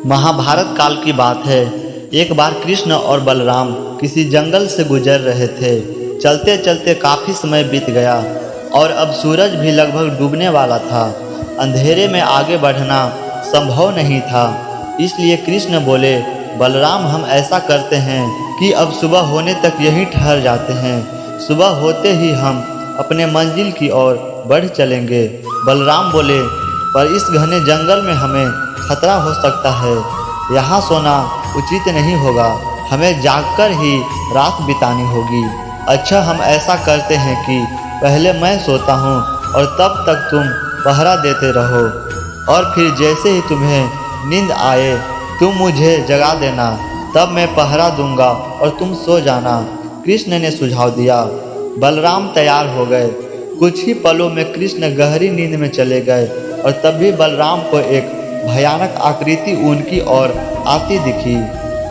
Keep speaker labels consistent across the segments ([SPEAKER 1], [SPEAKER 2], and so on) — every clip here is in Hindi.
[SPEAKER 1] महाभारत काल की बात है। एक बार कृष्ण और बलराम किसी जंगल से गुजर रहे थे। चलते चलते काफ़ी समय बीत गया और अब सूरज भी लगभग डूबने वाला था। अंधेरे में आगे बढ़ना संभव नहीं था। इसलिए कृष्ण बोले, बलराम हम ऐसा करते हैं कि अब सुबह होने तक यहीं ठहर जाते हैं। सुबह होते ही हम अपने मंजिल की ओर बढ़ चलेंगे। बलराम बोले, पर इस घने जंगल में हमें खतरा हो सकता है। यहाँ सोना उचित नहीं होगा। हमें जागकर ही रात बितानी होगी। अच्छा, हम ऐसा करते हैं कि पहले मैं सोता हूँ और तब तक तुम पहरा देते रहो, और फिर जैसे ही तुम्हें नींद आए तुम मुझे जगा देना, तब मैं पहरा दूंगा और तुम सो जाना। कृष्ण ने सुझाव दिया। बलराम तैयार हो गए। कुछ ही पलों में कृष्ण गहरी नींद में चले गए और तभी बलराम को एक भयानक आकृति उनकी ओर आती दिखी।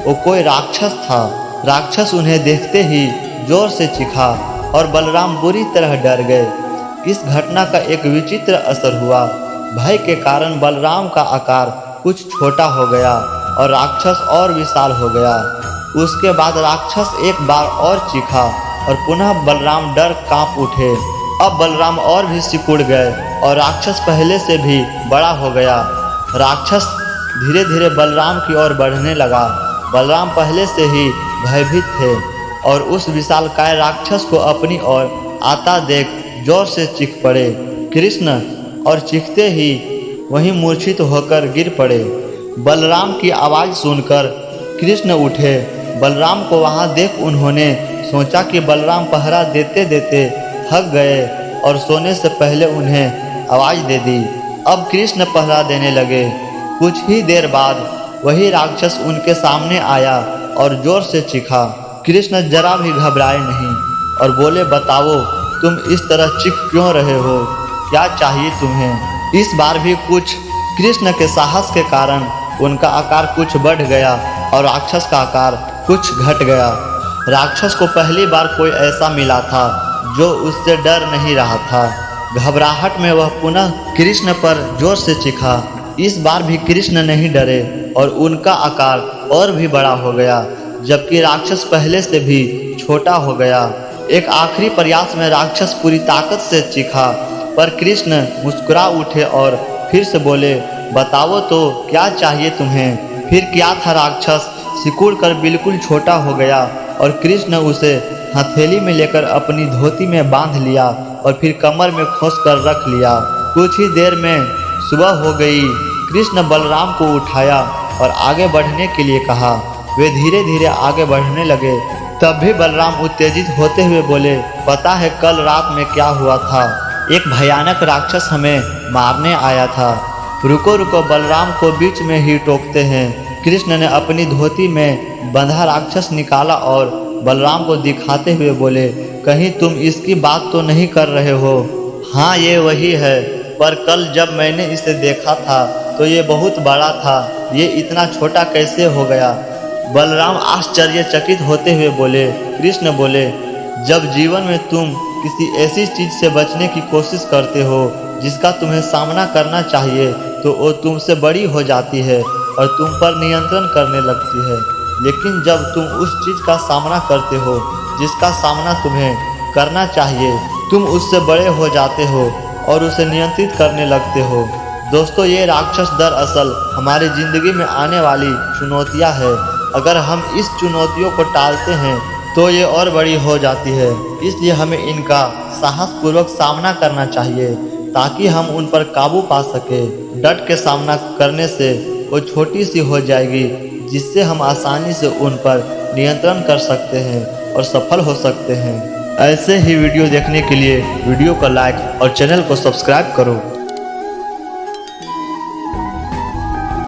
[SPEAKER 1] वो कोई राक्षस था। राक्षस उन्हें देखते ही जोर से चीखा और बलराम बुरी तरह डर गए। इस घटना का एक विचित्र असर हुआ। भय के कारण बलराम का आकार कुछ छोटा हो गया और राक्षस और विशाल हो गया। उसके बाद राक्षस एक बार और चीखा और पुनः बलराम डर कांप उठे। अब बलराम और भी सिकुड़ गए और राक्षस पहले से भी बड़ा हो गया। राक्षस धीरे धीरे बलराम की ओर बढ़ने लगा। बलराम पहले से ही भयभीत थे और उस विशालकाय राक्षस को अपनी ओर आता देख जोर से चीख पड़े। कृष्ण और चीखते ही वहीं मूर्छित होकर गिर पड़े। बलराम की आवाज़ सुनकर कृष्ण उठे। बलराम को वहां देख उन्होंने सोचा कि बलराम पहरा देते देते थक गए और सोने से पहले उन्हें आवाज़ दे दी। अब कृष्ण पहरा देने लगे। कुछ ही देर बाद वही राक्षस उनके सामने आया और जोर से चीखा। कृष्ण जरा भी घबराए नहीं और बोले, बताओ तुम इस तरह चीख क्यों रहे हो? क्या चाहिए तुम्हें? इस बार भी कुछ कृष्ण के साहस के कारण उनका आकार कुछ बढ़ गया और राक्षस का आकार कुछ घट गया। राक्षस को पहली बार कोई ऐसा मिला था जो उससे डर नहीं रहा था। घबराहट में वह पुनः कृष्ण पर जोर से चीखा। इस बार भी कृष्ण नहीं डरे और उनका आकार और भी बड़ा हो गया, जबकि राक्षस पहले से भी छोटा हो गया। एक आखिरी प्रयास में राक्षस पूरी ताकत से चीखा, पर कृष्ण मुस्कुरा उठे और फिर से बोले, बताओ तो क्या चाहिए तुम्हें? फिर क्या था, राक्षस सिकुड़ कर बिल्कुल छोटा हो गया और कृष्ण उसे हथेली में लेकर अपनी धोती में बांध लिया और फिर कमर में खोस कर रख लिया। कुछ ही देर में सुबह हो गई। कृष्ण बलराम को उठाया और आगे बढ़ने के लिए कहा। वे धीरे धीरे आगे बढ़ने लगे। तब भी बलराम उत्तेजित होते हुए बोले, पता है कल रात में क्या हुआ था? एक भयानक राक्षस हमें मारने आया था। रुको रुको, बलराम को बीच में ही टोकते हैं। कृष्ण ने अपनी धोती में बंधा राक्षस निकाला और बलराम को दिखाते हुए बोले, कहीं तुम इसकी बात तो नहीं कर रहे हो? हाँ, ये वही है, पर कल जब मैंने इसे देखा था तो ये बहुत बड़ा था। ये इतना छोटा कैसे हो गया? बलराम आश्चर्यचकित होते हुए बोले। कृष्ण बोले, जब जीवन में तुम किसी ऐसी चीज से बचने की कोशिश करते हो जिसका तुम्हें सामना करना चाहिए, तो वो तुमसे बड़ी हो जाती है और तुम पर नियंत्रण करने लगती है। लेकिन जब तुम उस चीज़ का सामना करते हो जिसका सामना तुम्हें करना चाहिए, तुम उससे बड़े हो जाते हो और उसे नियंत्रित करने लगते हो। दोस्तों, ये राक्षस दरअसल हमारी ज़िंदगी में आने वाली चुनौतियाँ हैं। अगर हम इस चुनौतियों को टालते हैं तो ये और बड़ी हो जाती है। इसलिए हमें इनका साहसपूर्वक सामना करना चाहिए ताकि हम उन पर काबू पा सकें। डट के सामना करने से वो छोटी सी हो जाएगी, जिससे हम आसानी से उन पर नियंत्रण कर सकते हैं और सफल हो सकते हैं। ऐसे ही वीडियो देखने के लिए वीडियो को लाइक और चैनल को सब्सक्राइब करो।